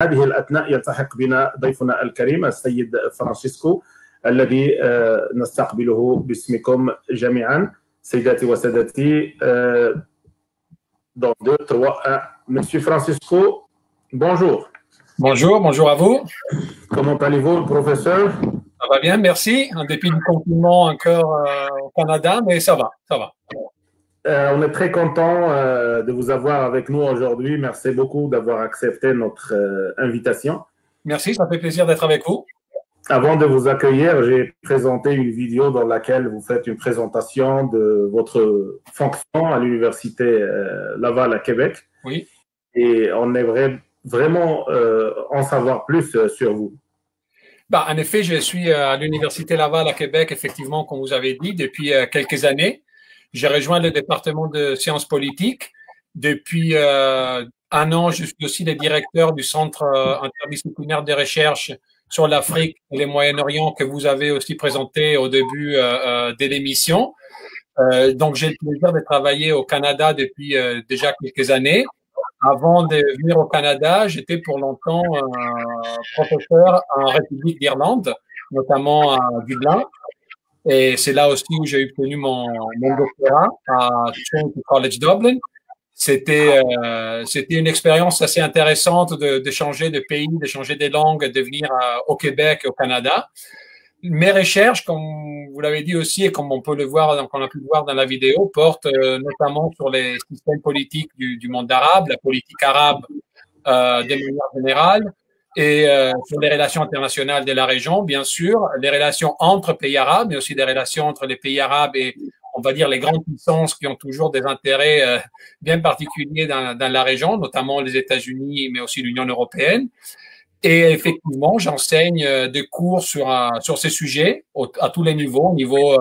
هذه الأثناء يلتحق بنا ضيفنا الكريم السيد فرانشيسكو الذي نستقبله باسمكم جميعا. سيداتي وسادتي, dans 2, 3, 1. Monsieur Francisco, bonjour. Bonjour, bonjour à vous. Comment allez-vous, professeur? Ça va bien, merci. En dépit du confinement encore au Canada, mais ça va, ça va. On est très content de vous avoir avec nous aujourd'hui. Merci beaucoup d'avoir accepté notre invitation. Merci, ça fait plaisir d'être avec vous. Avant de vous accueillir, j'ai présenté une vidéo dans laquelle vous faites une présentation de votre fonction à l'Université Laval à Québec. Oui. Et on aimerait vraiment en savoir plus sur vous. En effet, je suis à l'Université Laval à Québec, effectivement, comme vous avez dit, depuis quelques années. J'ai rejoint le département de sciences politiques. Depuis 1 an, je suis aussi le directeur du Centre interdisciplinaire de recherche sur l'Afrique et le Moyen-Orient que vous avez aussi présenté au début de l'émission. Donc, j'ai le plaisir de travailler au Canada depuis déjà quelques années. Avant de venir au Canada, j'étais pour longtemps professeur en République d'Irlande, notamment à Dublin. Et c'est là aussi où j'ai obtenu mon doctorat à Trinity College Dublin. C'était une expérience assez intéressante de changer de pays, de changer des langues, de venir au Québec et au Canada. Mes recherches, comme vous l'avez dit aussi et comme on peut le voir, donc on a pu le voir dans la vidéo, portent notamment sur les systèmes politiques du monde arabe, la politique arabe de manière générale, et sur les relations internationales de la région, bien sûr, les relations entre pays arabes, mais aussi des relations entre les pays arabes et, on va dire, les grandes puissances qui ont toujours des intérêts bien particuliers dans la région, notamment les États-Unis, mais aussi l'Union européenne. Et effectivement, j'enseigne des cours sur ces sujets à tous les niveaux, au niveau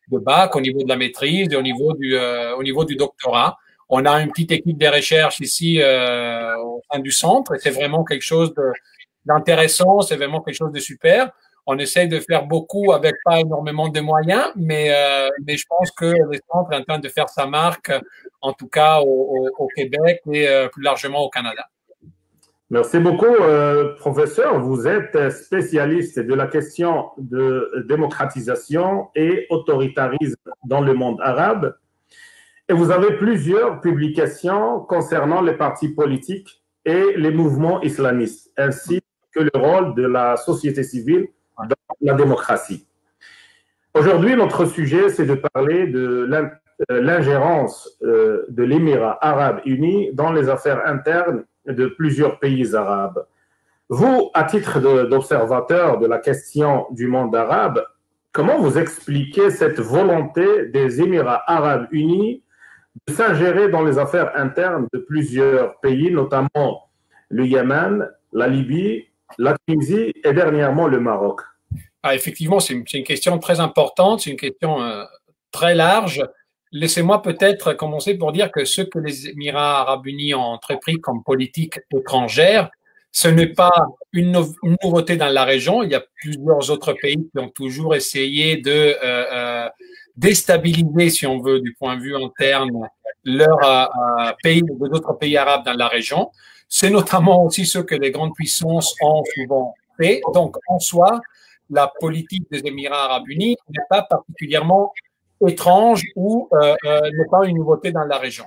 de bac, au niveau de la maîtrise et au niveau du doctorat. On a une petite équipe de recherche ici au sein du centre et c'est vraiment quelque chose d'intéressant, c'est vraiment quelque chose de super. On essaie de faire beaucoup avec pas énormément de moyens, mais je pense que le centre est en train de faire sa marque, en tout cas au Québec et plus largement au Canada. Merci beaucoup, professeur. Vous êtes spécialiste de la question de démocratisation et autoritarisme dans le monde arabe. Et vous avez plusieurs publications concernant les partis politiques et les mouvements islamistes, ainsi que le rôle de la société civile dans la démocratie. Aujourd'hui, notre sujet, c'est de parler de l'ingérence de l'Émirat arabe uni dans les affaires internes de plusieurs pays arabes. Vous, à titre d'observateur de la question du monde arabe, comment vous expliquez cette volonté des Émirats arabes unis de s'ingérer dans les affaires internes de plusieurs pays, notamment le Yémen, la Libye, la Tunisie et dernièrement le Maroc? Effectivement, c'est une question très importante, c'est une question très large. Laissez-moi peut-être commencer pour dire que ce que les Émirats arabes unis ont entrepris comme politique étrangère, ce n'est pas une nouveauté dans la région. Il y a plusieurs autres pays qui ont toujours essayé de déstabiliser, si on veut, du point de vue interne, leurs pays, d'autres pays arabes dans la région. C'est notamment aussi ce que les grandes puissances ont souvent fait. Donc, en soi, la politique des Émirats arabes unis n'est pas particulièrement étrange ou n'est pas une nouveauté dans la région.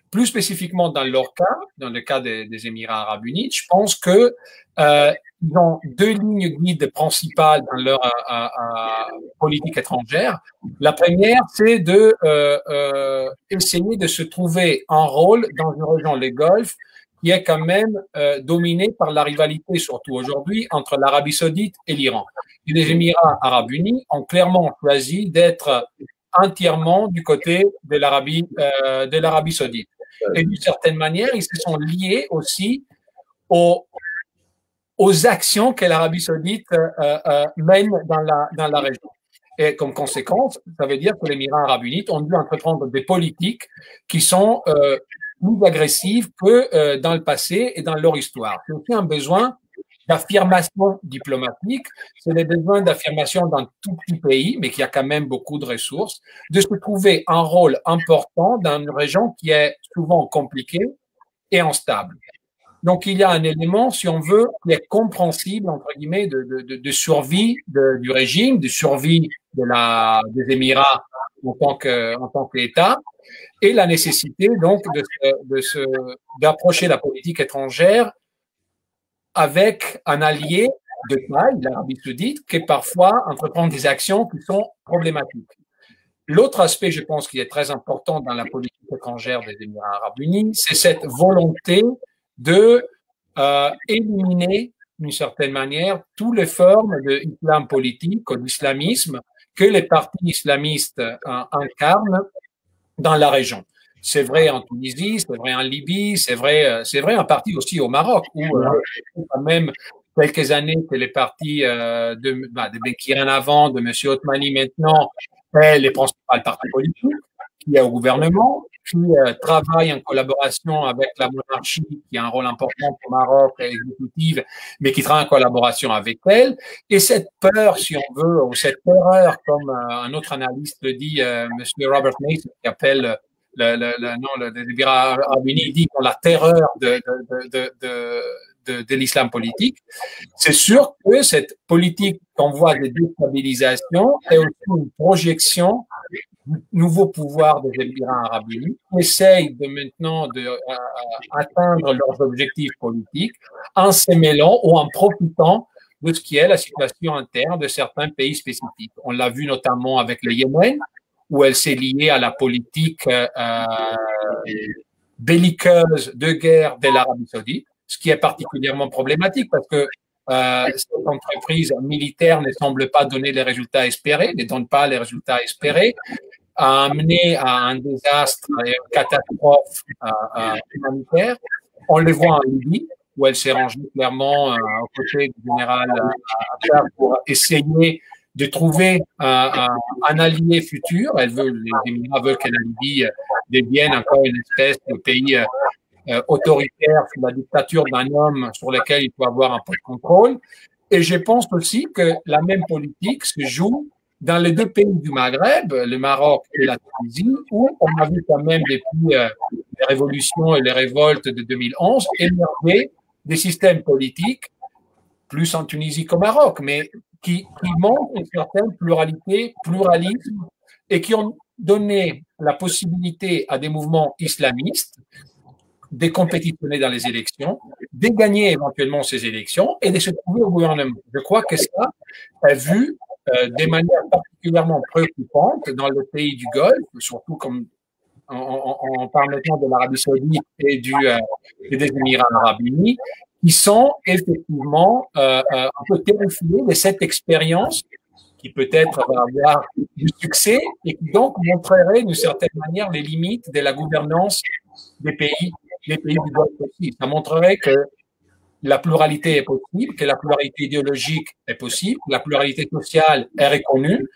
Plus spécifiquement dans leur cas, dans le cas des Émirats arabes unis, je pense que ils ont 2 lignes guides principales dans leur politique étrangère. La première, c'est de essayer de se trouver un rôle dans une région, le Golfe, qui est quand même dominée par la rivalité, surtout aujourd'hui, entre l'Arabie saoudite et l'Iran. Et les Émirats arabes unis ont clairement choisi d'être entièrement du côté de l'Arabie saoudite. Et d'une certaine manière, ils se sont liés aussi aux actions que l'Arabie saoudite mène dans la région. Et comme conséquence, ça veut dire que les Émirats arabes unis ont dû entreprendre des politiques qui sont plus agressives que dans le passé et dans leur histoire. C'est aussi un besoin d'affirmation diplomatique, c'est le besoin d'affirmation dans tout petit pays, mais qui a quand même beaucoup de ressources, de se trouver un rôle important dans une région qui est souvent compliquée et instable. Donc, il y a un élément, si on veut, qui est compréhensible, entre guillemets, de survie du régime, de survie des Émirats en tant qu'État, et la nécessité, donc, d'approcher la politique étrangère avec un allié de taille, l'Arabie Saoudite, qui parfois entreprend des actions qui sont problématiques. L'autre aspect, je pense, qui est très important dans la politique étrangère des Émirats arabes unis, c'est cette volonté de éliminer, d'une certaine manière, toutes les formes d'islam politique ou d'islamisme que les partis islamistes incarnent dans la région. C'est vrai en Tunisie, c'est vrai en Libye, c'est vrai en partie aussi au Maroc, où quand même quelques années que les partis de Benkiren avant, de M. Othmani maintenant, les principaux partis politiques qui est au gouvernement, qui travaille en collaboration avec la monarchie, qui a un rôle important au Maroc, exécutive, mais qui travaille en collaboration avec elle. Et cette peur, si on veut, ou cette terreur, comme un autre analyste le dit, M. Robert Mason, qui appelle les Émirats arabes unis, dit la terreur de l'islam politique. C'est sûr que cette politique qu'on voit de déstabilisation est aussi une projection du nouveau pouvoir des Émirats arabes unis qui essayent maintenant d'atteindre leurs objectifs politiques en se mêlant ou en profitant de ce qui est la situation interne de certains pays spécifiques. On l'a vu notamment avec le Yémen, où elle s'est liée à la politique belliqueuse de guerre de l'Arabie saoudite, ce qui est particulièrement problématique parce que cette entreprise militaire ne semble pas donner les résultats espérés, ne donne pas les résultats espérés, a amené à un désastre et une catastrophe humanitaire. On le voit en Libye, où elle s'est rangée clairement aux côtés du général Haftar pour essayer de trouver un allié futur. Les Émirats veulent que la Libye devienne encore une espèce de pays autoritaire sous la dictature d'un homme sur lequel il faut avoir un peu de contrôle. Et je pense aussi que la même politique se joue dans les deux pays du Maghreb, le Maroc et la Tunisie, où on a vu quand même depuis les révolutions et les révoltes de 2011 émerger des systèmes politiques, plus en Tunisie qu'au Maroc, mais qui montrent une certaine pluralisme, et qui ont donné la possibilité à des mouvements islamistes de compétitionner dans les élections, de gagner éventuellement ces élections et de se trouver au gouvernement. Je crois que ça est vu de manière particulièrement préoccupante dans le pays du Golfe, surtout comme on parle maintenant de l'Arabie saoudite et des Émirats arabes unis, qui sont effectivement un peu terrifiés de cette expérience qui peut-être va avoir du succès et qui donc montrerait d'une certaine manière les limites de la gouvernance des pays du Golfe aussi. Ça montrerait que la pluralité est possible, que la pluralité idéologique est possible, que la pluralité sociale est reconnue.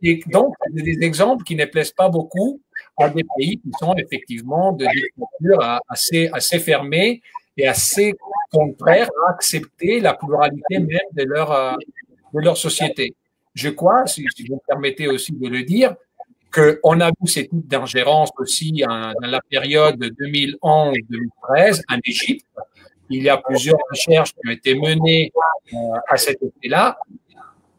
Et donc, des exemples qui ne plaisent pas beaucoup à des pays qui sont effectivement de dictature assez fermées et assez contraires à accepter la pluralité même de leur société. Je crois, si vous me permettez aussi de le dire, qu'on a vu ces types d'ingérence aussi dans la période 2011-2013 en Égypte. Il y a plusieurs recherches qui ont été menées à cet effet-là,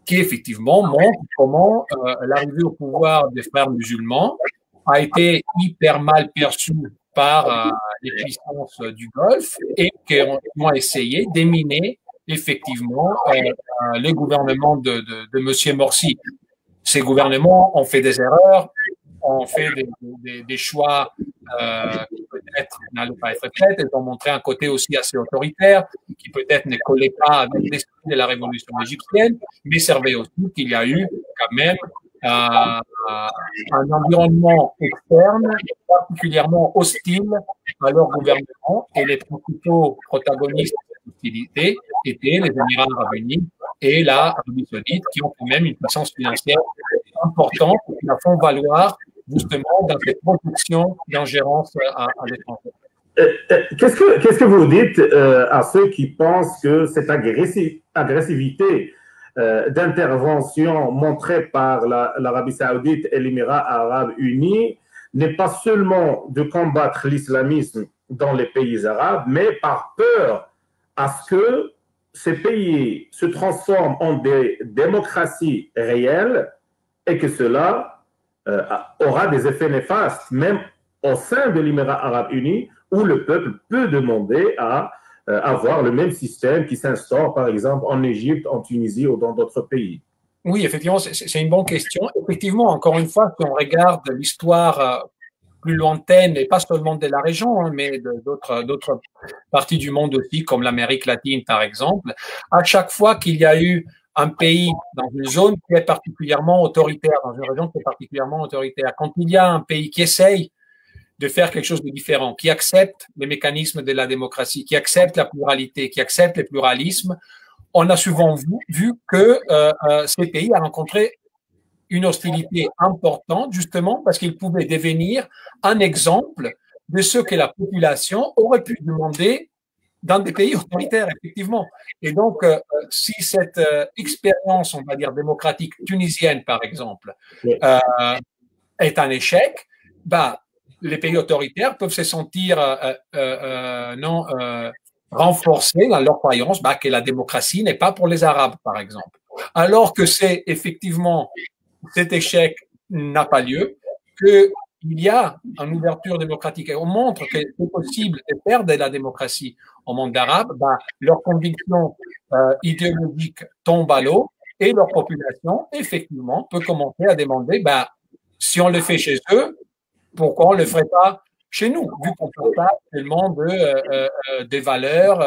qui effectivement montrent comment l'arrivée au pouvoir des frères musulmans a été hyper mal perçue par les puissances du Golfe et qui ont essayé d'éminer effectivement le gouvernement de M. Morsi. Ces gouvernements ont fait des erreurs, ont fait des choix qui peut-être n'allaient pas être faits. Ils ont montré un côté aussi assez autoritaire qui peut-être ne collait pas avec l'esprit de la révolution égyptienne, mais servait aussi qu'il y a eu quand même un environnement externe particulièrement hostile à leur gouvernement, et les principaux protagonistes de cette hostilité étaient les Émirats arabes unis et l'Arabie saoudite, qui ont quand même une puissance financière importante et qui la font valoir justement dans cette production d'ingérence à l'étranger. Qu'est-ce que vous dites à ceux qui pensent que cette agressivité d'intervention montrée par l'Arabie saoudite et l'Émirat arabe unis n'est pas seulement de combattre l'islamisme dans les pays arabes, mais par peur à ce que ces pays se transforment en des démocraties réelles et que cela aura des effets néfastes, même au sein de l'Émirat arabe uni, où le peuple peut demander à avoir le même système qui s'instaure, par exemple, en Égypte, en Tunisie ou dans d'autres pays. Oui, effectivement, c'est une bonne question. Effectivement, encore une fois, si on regarde l'histoire plus lointaine, et pas seulement de la région, hein, mais d'autres parties du monde aussi, comme l'Amérique latine, par exemple, à chaque fois qu'il y a eu un pays dans une zone qui est particulièrement autoritaire, dans une région qui est particulièrement autoritaire, quand il y a un pays qui essaye de faire quelque chose de différent, qui accepte les mécanismes de la démocratie, qui accepte la pluralité, qui accepte le pluralisme, on a souvent vu que ces pays ont rencontré une hostilité importante, justement parce qu'ils pouvaient devenir un exemple de ce que la population aurait pu demander dans des pays autoritaires, effectivement. Et donc, si cette expérience, on va dire, démocratique tunisienne, par exemple, est un échec, bah, les pays autoritaires peuvent se sentir renforcés dans leur croyance que la démocratie n'est pas pour les Arabes, par exemple. Alors que c'est effectivement cet échec n'a pas lieu, qu'il y a une ouverture démocratique et on montre que c'est possible de faire de la démocratie au monde arabe, leurs convictions idéologiques tombent à l'eau et leur population, effectivement, peut commencer à demander, si on le fait chez eux, pourquoi on ne le ferait pas chez nous, vu qu'on partage tellement de valeurs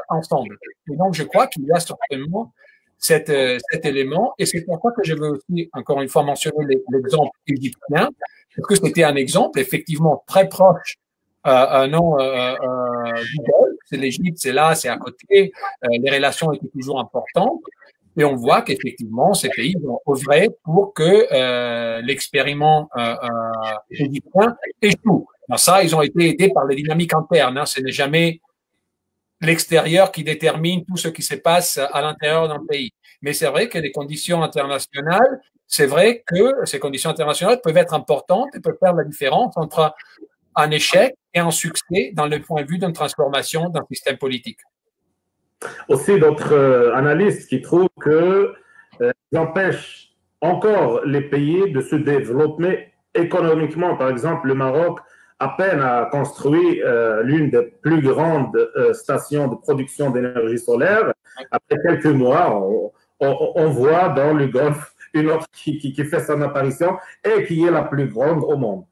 ensemble. Et donc, je crois qu'il y a certainement cet élément, et c'est pour ça que je veux aussi, encore une fois, mentionner l'exemple égyptien, parce que c'était un exemple effectivement très proche du Golfe. C'est l'Égypte, c'est là, c'est à côté, les relations étaient toujours importantes, et on voit qu'effectivement, ces pays ont œuvré pour que l'expériment égyptien échoue. Alors ça, ils ont été aidés par les dynamiques internes. Hein. Ce n'est jamais l'extérieur qui détermine tout ce qui se passe à l'intérieur d'un pays. Mais c'est vrai que les conditions internationales, c'est vrai que ces conditions internationales peuvent être importantes et peuvent faire la différence entre un échec et un succès dans le point de vue d'une transformation d'un système politique. Aussi d'autres analystes qui trouvent que empêchent encore les pays de se développer économiquement. Par exemple, le Maroc à peine a construit l'une des plus grandes stations de production d'énergie solaire. Après quelques mois, on voit dans le Golfe une autre qui fait son apparition et qui est la plus grande au monde.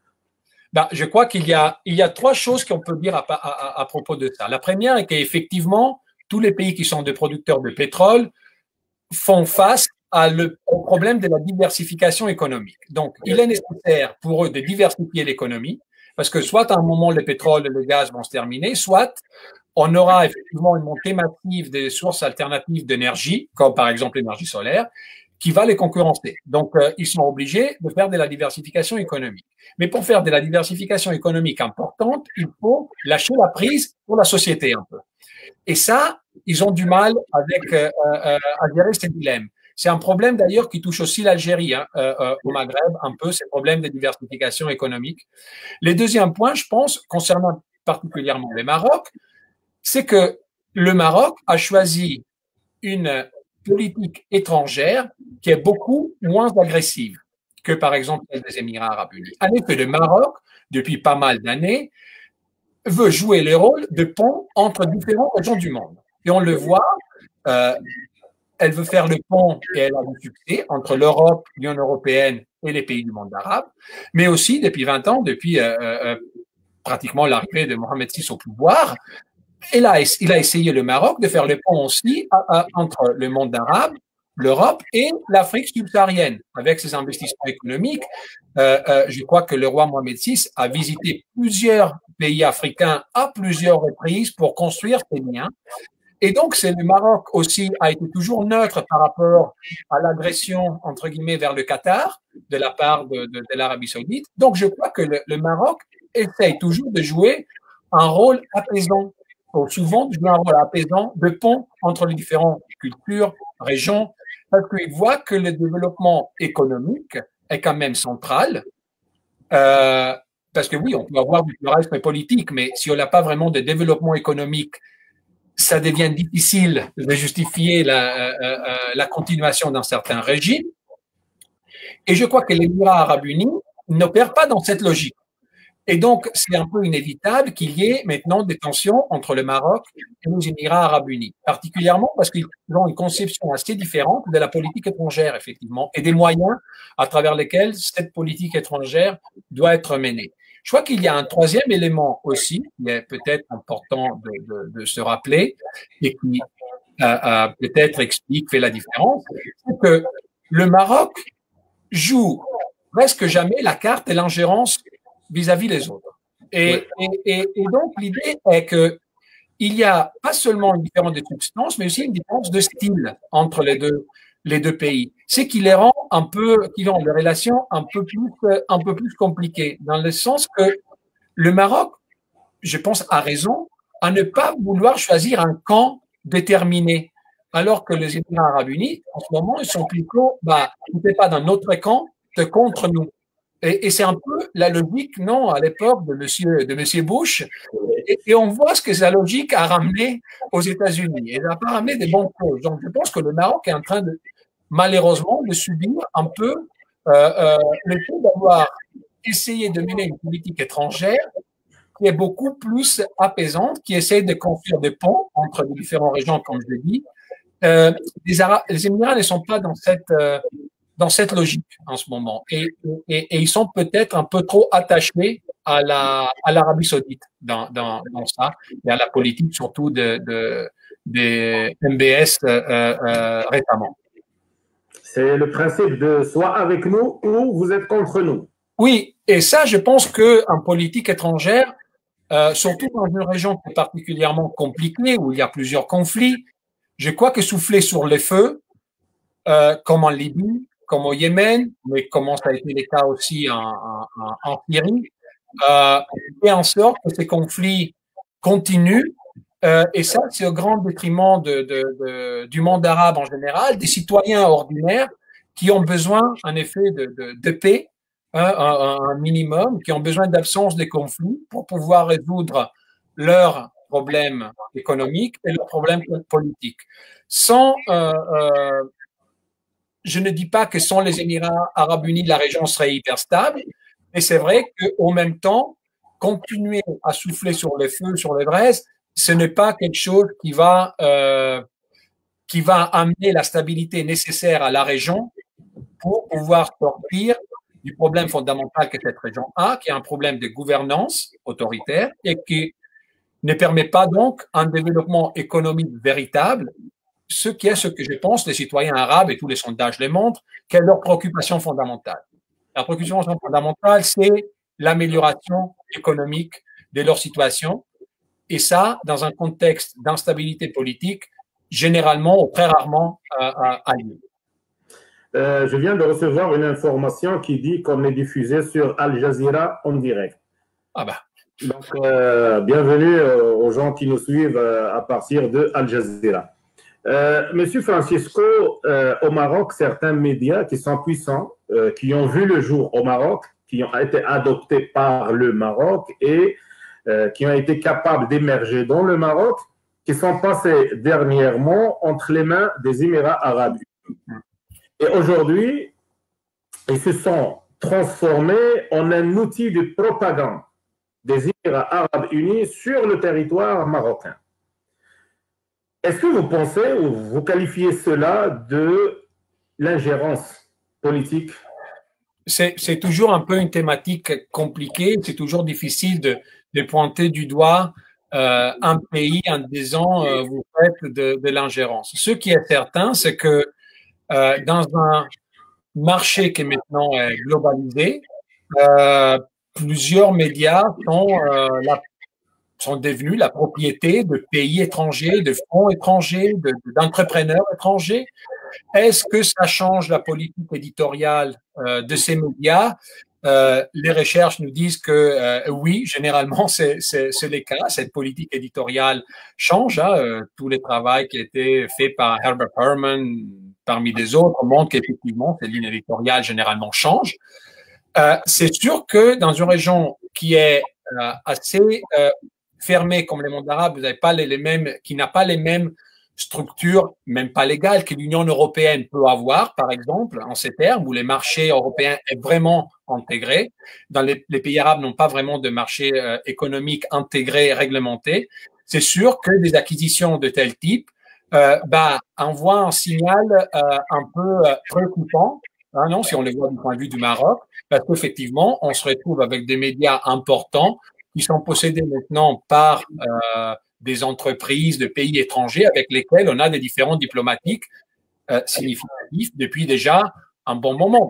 Je crois qu'il y a trois choses qu'on peut dire à propos de ça. La première est qu'effectivement, tous les pays qui sont des producteurs de pétrole font face au problème de la diversification économique. Donc, il est nécessaire pour eux de diversifier l'économie, parce que soit à un moment, le pétrole et le gaz vont se terminer, soit on aura effectivement une montée massive des sources alternatives d'énergie, comme par exemple l'énergie solaire, qui va les concurrencer. Donc, ils sont obligés de faire de la diversification économique. Mais pour faire de la diversification économique importante, il faut lâcher la prise pour la société un peu. Et ça, ils ont du mal avec à gérer ces dilemmes. C'est un problème d'ailleurs qui touche aussi l'Algérie, au Maghreb, un peu ces problèmes de diversification économique. Le deuxième point, je pense, concernant particulièrement le Maroc, c'est que le Maroc a choisi une politique étrangère qui est beaucoup moins agressive que, par exemple, celle des Émirats arabes unis. En effet, le Maroc, depuis pas mal d'années, veut jouer le rôle de pont entre différentes régions du monde. Et on le voit, elle veut faire le pont, et elle a du succès, entre l'Europe, l'Union européenne et les pays du monde arabe, mais aussi depuis 20 ans, depuis pratiquement l'arrivée de Mohamed VI au pouvoir, il a essayé le Maroc de faire le pont aussi entre le monde arabe, l'Europe et l'Afrique subsaharienne, avec ses investissements économiques. Je crois que le roi Mohamed VI a visité plusieurs pays africains à plusieurs reprises pour construire ces liens. Et donc, c'est le Maroc aussi a été toujours neutre par rapport à l'agression, entre guillemets, vers le Qatar de la part de l'Arabie saoudite. Donc, je crois que le Maroc essaye toujours de jouer un rôle apaisant, souvent de jouer un rôle apaisant de pont entre les différentes cultures, régions, parce qu'il voit que le développement économique est quand même central. parce que oui, on peut avoir du pluralisme politique, mais si on n'a pas vraiment de développement économique, ça devient difficile de justifier la continuation d'un certain régime. Et je crois que les Émirats arabes unis n'opèrent pas dans cette logique. Et donc, c'est un peu inévitable qu'il y ait maintenant des tensions entre le Maroc et les Émirats arabes unis, particulièrement parce qu'ils ont une conception assez différente de la politique étrangère, effectivement, et des moyens à travers lesquels cette politique étrangère doit être menée. Je crois qu'il y a un troisième élément aussi, qui est peut-être important de se rappeler, et qui peut-être explique, fait la différence, c'est que le Maroc joue presque jamais la carte de l'ingérence vis-à-vis des autres. Et donc, l'idée est que il y a pas seulement une différence de substance, mais aussi une différence de style entre les deux pays. C'est qui les rend un peu, qui rend les relations un peu plus compliquées, dans le sens que le Maroc, je pense, a raison à ne pas vouloir choisir un camp déterminé, alors que les Émirats arabes unis, en ce moment, ils sont plutôt, tu n'es pas dans notre camp, tu es contre nous. Et c'est un peu la logique, non, à l'époque de monsieur Bush. Et on voit ce que sa logique a ramené aux États-Unis. Elle n'a pas ramené des bonnes choses. Donc, je pense que le Maroc est en train de, malheureusement, de subir un peu le fait d'avoir essayé de mener une politique étrangère qui est beaucoup plus apaisante, qui essaie de construire des ponts entre les différentes régions, comme je l'ai dit. Les Émirats ne sont pas dans cette logique en ce moment. Et ils sont peut-être un peu trop attachés à l'Arabie Saoudite dans ça, et à la politique surtout des MBS récemment. C'est le principe de soit avec nous ou vous êtes contre nous. Oui, et ça, je pense qu'en politique étrangère, surtout dans une région qui est particulièrement compliquée, où il y a plusieurs conflits, je crois que souffler sur les feux, comme en Libye, comme au Yémen, mais comme ça a été le cas aussi en Syrie, fait en sorte que ces conflits continuent. Et ça, c'est au grand détriment du monde arabe en général, des citoyens ordinaires qui ont besoin, en effet, de paix, un minimum, qui ont besoin d'absence de conflits pour pouvoir résoudre leurs problèmes économiques et leurs problèmes politiques. Je ne dis pas que sans les Émirats arabes unis, la région serait hyper stable, mais c'est vrai qu'au même temps, continuer à souffler sur le feu, sur les braises, ce n'est pas quelque chose qui va amener la stabilité nécessaire à la région pour pouvoir sortir du problème fondamental que cette région a, qui est un problème de gouvernance autoritaire et qui ne permet pas donc un développement économique véritable, ce que je pense les citoyens arabes, et tous les sondages le montrent, quelle est leur préoccupation fondamentale. La préoccupation fondamentale, c'est l'amélioration économique de leur situation. Et ça, dans un contexte d'instabilité politique, généralement ou très rarement a lieu. Je viens de recevoir une information qui dit qu'on est diffusé sur Al Jazeera en direct. Ah bah. Donc, bienvenue aux gens qui nous suivent à partir de Al Jazeera. Monsieur Francisco, au Maroc, certains médias qui sont puissants, qui ont vu le jour au Maroc, qui ont été adoptés par le Maroc et qui ont été capables d'émerger dans le Maroc, qui sont passés dernièrement entre les mains des Émirats arabes unis. Et aujourd'hui, ils se sont transformés en un outil de propagande des Émirats arabes unis sur le territoire marocain. Est-ce que vous pensez ou vous qualifiez cela de l'ingérence politique? C'est toujours un peu une thématique compliquée. C'est toujours difficile de pointer du doigt un pays en disant vous faites de l'ingérence. Ce qui est certain, c'est que dans un marché qui est maintenant globalisé, plusieurs médias sont devenus la propriété de pays étrangers, de fonds étrangers, d'entrepreneurs étrangers. Est-ce que ça change la politique éditoriale de ces médias? Les recherches nous disent que oui, généralement, c'est le cas. Cette politique éditoriale change. Tout le travail qui a été fait par Herbert Herman, parmi des autres, montre qu'effectivement, cette ligne éditoriale généralement change. C'est sûr que dans une région qui est assez fermée comme le monde arabe, vous n'avez pas les mêmes, qui n'a pas les mêmes structures, même pas légales, que l'Union européenne peut avoir, par exemple, en ces termes, où les marchés européens est vraiment intégrés. Dans les pays arabes n'ont pas vraiment de marché économique intégré, réglementé. C'est sûr que des acquisitions de tel type envoient un signal un peu préoccupant, hein, non, si on les voit du point de vue du Maroc, parce qu'effectivement, on se retrouve avec des médias importants qui sont possédés maintenant par des entreprises de pays étrangers avec lesquels on a des différends diplomatiques significatifs depuis déjà un bon moment.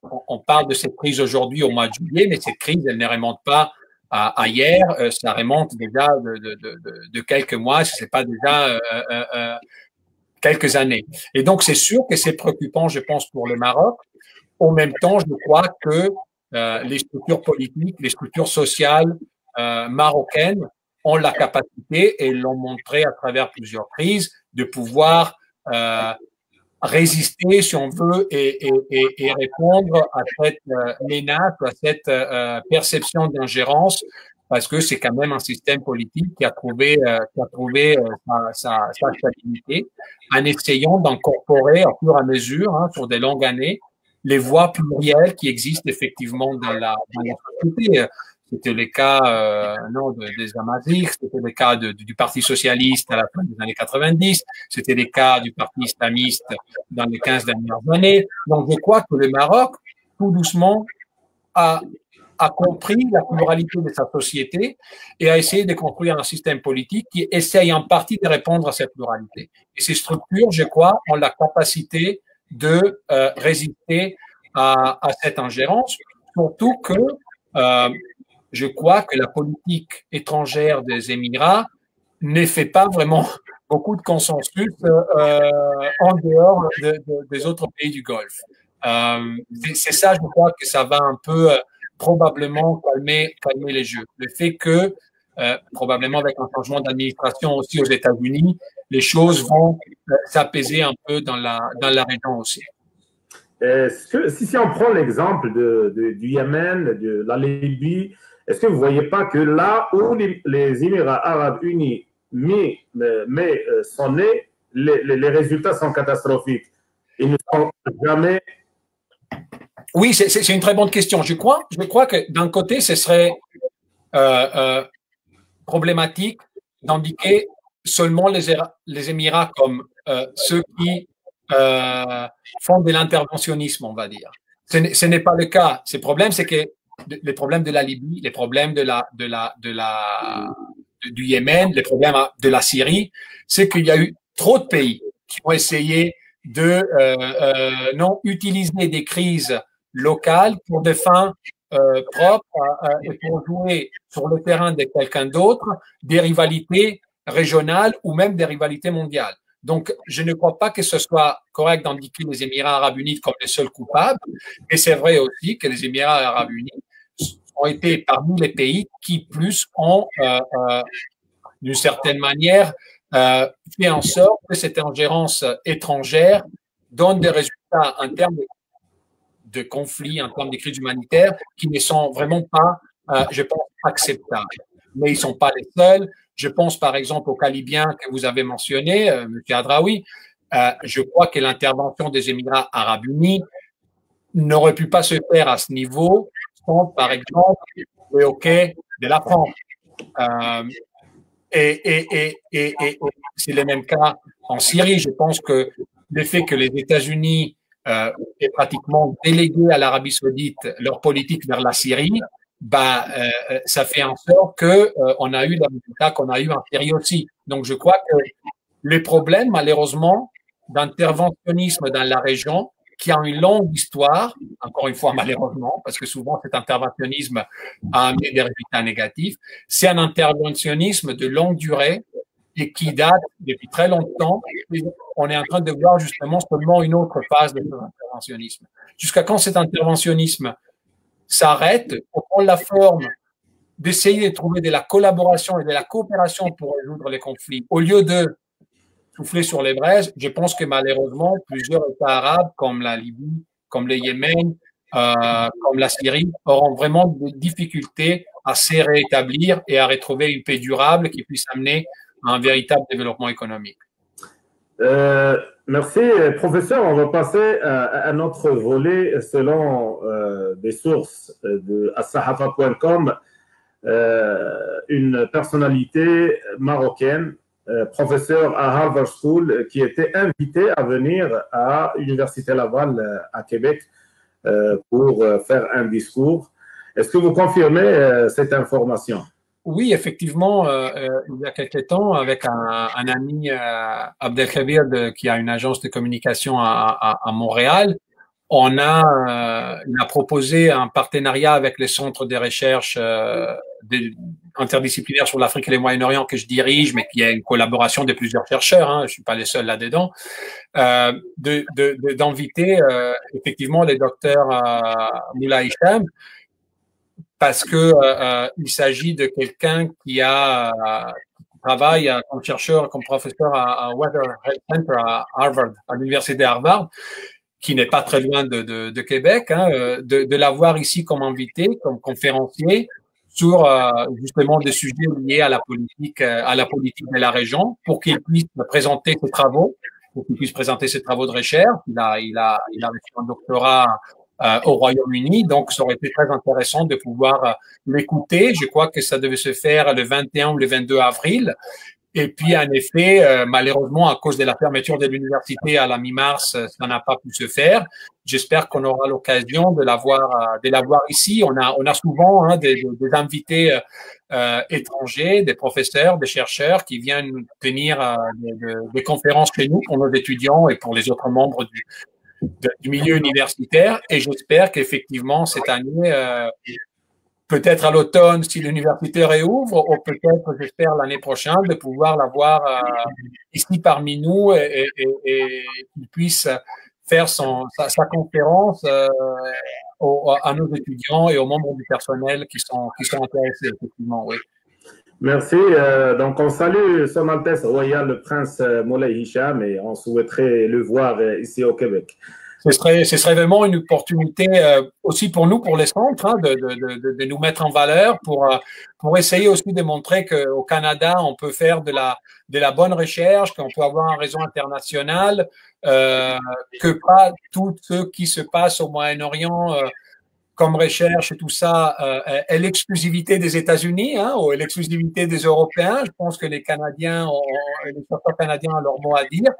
On parle de cette crise aujourd'hui au mois de juillet, mais cette crise, elle ne remonte pas à hier, ça remonte déjà de quelques mois, si ce n'est pas déjà quelques années. Et donc, c'est sûr que c'est préoccupant, je pense, pour le Maroc. En même temps, je crois que les structures politiques, les structures sociales marocaines ont la capacité, et l'ont montré à travers plusieurs crises, de pouvoir résister, si on veut, et répondre à cette menace, à cette perception d'ingérence, parce que c'est quand même un système politique qui a trouvé sa stabilité en essayant d'incorporer au fur et à mesure, hein, sur des longues années, les voix plurielles qui existent effectivement dans la société. C'était le cas des Amazighs, c'était le cas du Parti socialiste à la fin des années 90, c'était le cas du Parti islamiste dans les 15 dernières années. Donc, je crois que le Maroc, tout doucement, a compris la pluralité de sa société et a essayé de construire un système politique qui essaye en partie de répondre à cette pluralité. Et ces structures, je crois, ont la capacité de résister à cette ingérence, surtout que je crois que la politique étrangère des Émirats ne fait pas vraiment beaucoup de consensus en dehors des autres pays du Golfe. C'est ça, je crois que ça va un peu probablement calmer les jeux. Le fait que, probablement avec un changement d'administration aussi aux États-Unis, les choses vont s'apaiser un peu dans la région aussi. Si on prend l'exemple du Yémen, de la Libye, est-ce que vous ne voyez pas que là où les Émirats arabes unis sont nés, les résultats sont catastrophiques? Ils ne sont jamais... Oui, c'est une très bonne question. Je crois que d'un côté, ce serait problématique d'indiquer seulement les Émirats comme ceux qui font de l'interventionnisme, on va dire. Ce n'est pas le cas. Ces problèmes, c'est que les problèmes de la Libye, les problèmes du Yémen, les problèmes de la Syrie, c'est qu'il y a eu trop de pays qui ont essayé de non utiliser des crises locales pour des fins propres et pour jouer sur le terrain de quelqu'un d'autre des rivalités régionales ou même des rivalités mondiales. Donc, je ne crois pas que ce soit correct d'indiquer les Émirats arabes unis comme les seuls coupables, mais c'est vrai aussi que les Émirats arabes unis ont été parmi les pays qui plus ont, d'une certaine manière, fait en sorte que cette ingérence étrangère donne des résultats en termes de conflits, en termes de crises humanitaires, qui ne sont vraiment pas, je pense, acceptables. Mais ils ne sont pas les seuls. Je pense par exemple au cas libyen que vous avez mentionné, M. Hadraoui. Je crois que l'intervention des Émirats arabes unis n'aurait pu pas se faire à ce niveau sans, par exemple, le hockey de la France. Et c'est le même cas en Syrie. Je pense que le fait que les États-Unis aient pratiquement délégué à l'Arabie saoudite leur politique vers la Syrie, ça fait en sorte que on a eu le résultat qu'on a eu en Syrie aussi. Donc, je crois que les problèmes, malheureusement, d'interventionnisme dans la région, qui a une longue histoire, encore une fois, malheureusement, parce que souvent cet interventionnisme a amené des résultats négatifs, c'est un interventionnisme de longue durée et qui date depuis très longtemps. On est en train de voir justement seulement une autre phase de l'interventionnisme. Jusqu'à quand cet interventionnisme s'arrête, on prend la forme d'essayer de trouver de la collaboration et de la coopération pour résoudre les conflits. Au lieu de souffler sur les braises, je pense que malheureusement, plusieurs États arabes, comme la Libye, comme le Yémen, comme la Syrie, auront vraiment des difficultés à se rétablir et à retrouver une paix durable qui puisse amener à un véritable développement économique. Merci, professeur. On va passer à un autre volet selon des sources de assahafa.com. Une personnalité marocaine, professeur à Harvard School, qui était invité à venir à l'Université Laval à Québec pour faire un discours. Est-ce que vous confirmez cette information? Oui, effectivement, il y a quelques temps, avec un ami, Abdelkabir, qui a une agence de communication à Montréal, il a proposé un partenariat avec le Centre de recherche interdisciplinaire sur l'Afrique et le Moyen-Orient que je dirige, mais qui est une collaboration de plusieurs chercheurs, hein, je suis pas le seul là-dedans, d'inviter effectivement le docteur Moulay Hicham, parce que il s'agit de quelqu'un qui travaille comme chercheur, comme professeur à Weather Health Center à Harvard, à l'université de Harvard, qui n'est pas très loin de Québec, hein, de l'avoir ici comme invité, comme conférencier sur justement des sujets liés à la politique de la région, pour qu'il puisse présenter ses travaux, de recherche. Il a reçu un doctorat au Royaume-Uni, donc ça aurait été très intéressant de pouvoir l'écouter. Je crois que ça devait se faire le 21 ou le 22 avril. Et puis, en effet, malheureusement, à cause de la fermeture de l'université à la mi-mars, ça n'a pas pu se faire. J'espère qu'on aura l'occasion de l'avoir ici. On a souvent des invités étrangers, des professeurs, des chercheurs qui viennent tenir des conférences chez nous pour nos étudiants et pour les autres membres du milieu universitaire. Et j'espère qu'effectivement, cette année, peut-être à l'automne, si l'université réouvre, ou peut-être, j'espère, l'année prochaine, de pouvoir l'avoir ici parmi nous et qu'il puisse faire sa conférence à nos étudiants et aux membres du personnel qui sont intéressés, effectivement, oui. Merci. Donc, on salue Son Altesse Royale, le prince Moulay Hicham, et on souhaiterait le voir ici au Québec. Ce serait vraiment une opportunité aussi pour nous, pour les centres, hein, de nous mettre en valeur, pour essayer aussi de montrer qu'au Canada, on peut faire de la bonne recherche, qu'on peut avoir un réseau international, que pas tout ce qui se passe au Moyen-Orient comme recherche et tout ça est l'exclusivité des États-Unis, hein, ou l'exclusivité des Européens. Je pense que les chercheurs canadiens ont leur mot à dire.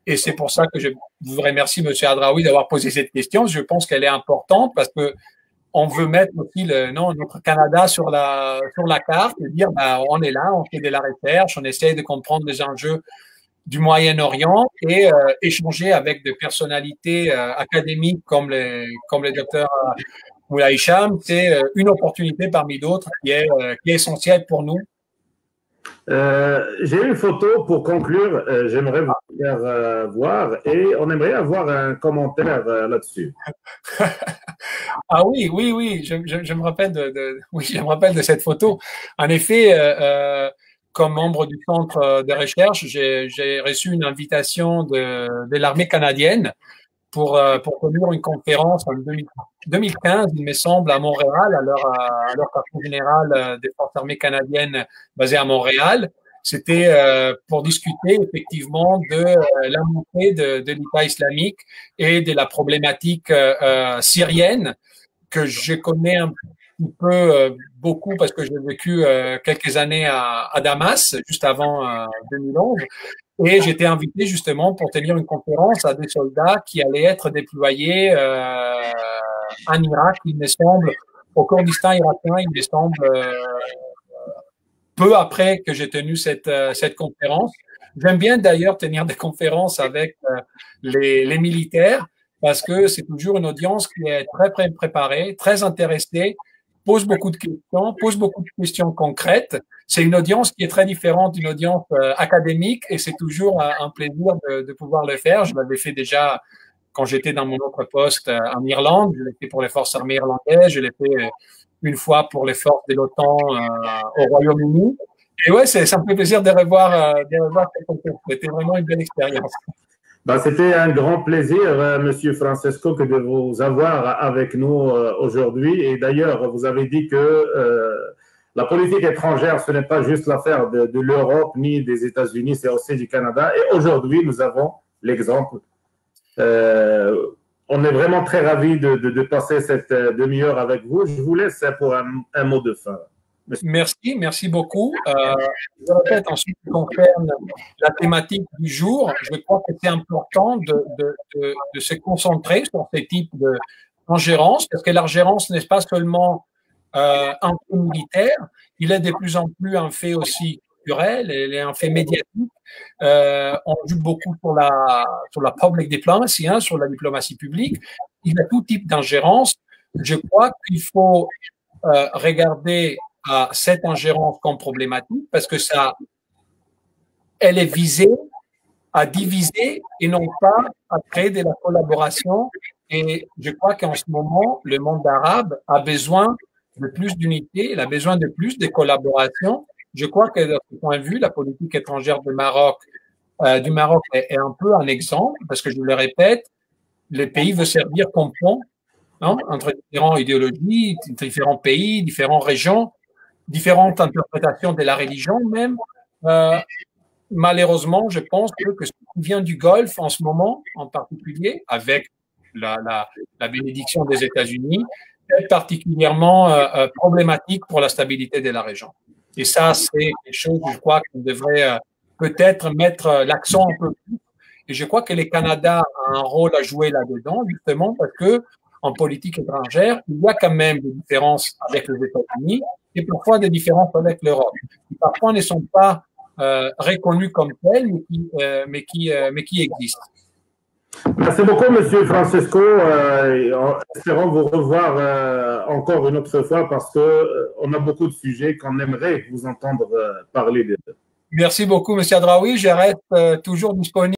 Et c'est pour ça que je vous remercie, M. Hadraoui, d'avoir posé cette question. Je pense qu'elle est importante parce que on veut mettre aussi notre Canada sur la carte et dire, on est là, on fait de la recherche, on essaie de comprendre les enjeux du Moyen-Orient et échanger avec des personnalités académiques comme le docteur Moulay Hicham. C'est une opportunité parmi d'autres qui est essentielle pour nous. J'ai une photo pour conclure, j'aimerais vous faire voir et on aimerait avoir un commentaire là-dessus. Ah oui, je me rappelle je me rappelle de cette photo. En effet, comme membre du centre de recherche, j'ai reçu une invitation de l'armée canadienne pour tenir une conférence en 2015, il me semble, à Montréal, à leur quartier général des forces armées canadiennes basées à Montréal. C'était pour discuter effectivement de la montée de l'État islamique et de la problématique syrienne que je connais un petit peu beaucoup parce que j'ai vécu quelques années à Damas, juste avant 2011. Et j'étais invité justement pour tenir une conférence à des soldats qui allaient être déployés en Irak, il me semble, au Kurdistan irakien, il me semble, peu après que j'ai tenu cette conférence. J'aime bien d'ailleurs tenir des conférences avec les militaires parce que c'est toujours une audience qui est très préparée, très intéressée, pose beaucoup de questions concrètes. C'est une audience qui est très différente d'une audience académique et c'est toujours un plaisir de pouvoir le faire. Je l'avais fait déjà quand j'étais dans mon autre poste en Irlande. Je l'ai fait pour les forces armées irlandaises. Je l'ai fait une fois pour les forces de l'OTAN au Royaume-Uni. Et ouais, ça me fait plaisir de revoir cette conférence. C'était vraiment une belle expérience. C'était un grand plaisir, Monsieur Francesco, que de vous avoir avec nous aujourd'hui. Et d'ailleurs, vous avez dit que la politique étrangère, ce n'est pas juste l'affaire de l'Europe ni des États-Unis, c'est aussi du Canada. Et aujourd'hui, nous avons l'exemple. On est vraiment très ravis de passer cette demi-heure avec vous. Je vous laisse pour un mot de fin. Merci beaucoup. Je répète, en ce qui concerne la thématique du jour, je crois que c'est important de se concentrer sur ces types d'ingérence, parce que l'ingérence n'est pas seulement un fait militaire, il est de plus en plus un fait aussi culturel, il est un fait médiatique. On joue beaucoup sur la public diplomacy, sur la diplomatie publique. Il y a tout type d'ingérence. Je crois qu'il faut regarder à cette ingérence comme problématique parce que elle est visée à diviser et non pas à créer de la collaboration. Et je crois qu'en ce moment, le monde arabe a besoin de plus d'unité, il a besoin de plus de collaboration. Je crois que de ce point de vue, la politique étrangère du Maroc est un peu un exemple parce que je le répète, le pays veut servir comme pont entre différentes idéologies, différents pays, différentes régions, différentes interprétations de la religion même. Malheureusement, je pense que ce qui vient du Golfe en ce moment, en particulier, avec la bénédiction des États-Unis, est particulièrement problématique pour la stabilité de la région. Et ça, c'est quelque chose, je crois, qu'on devrait peut-être mettre l'accent un peu plus. Et je crois que le Canada a un rôle à jouer là-dedans, justement, parce que en politique étrangère, il y a quand même des différences avec les États-Unis et parfois des différences avec l'Europe, qui parfois ne sont pas reconnues comme telles, mais qui existent. Merci beaucoup, Monsieur Francesco. Espérons vous revoir encore une autre fois parce qu'on a beaucoup de sujets qu'on aimerait vous entendre parler de. Merci beaucoup, Monsieur Adraoui. Je reste toujours disponible.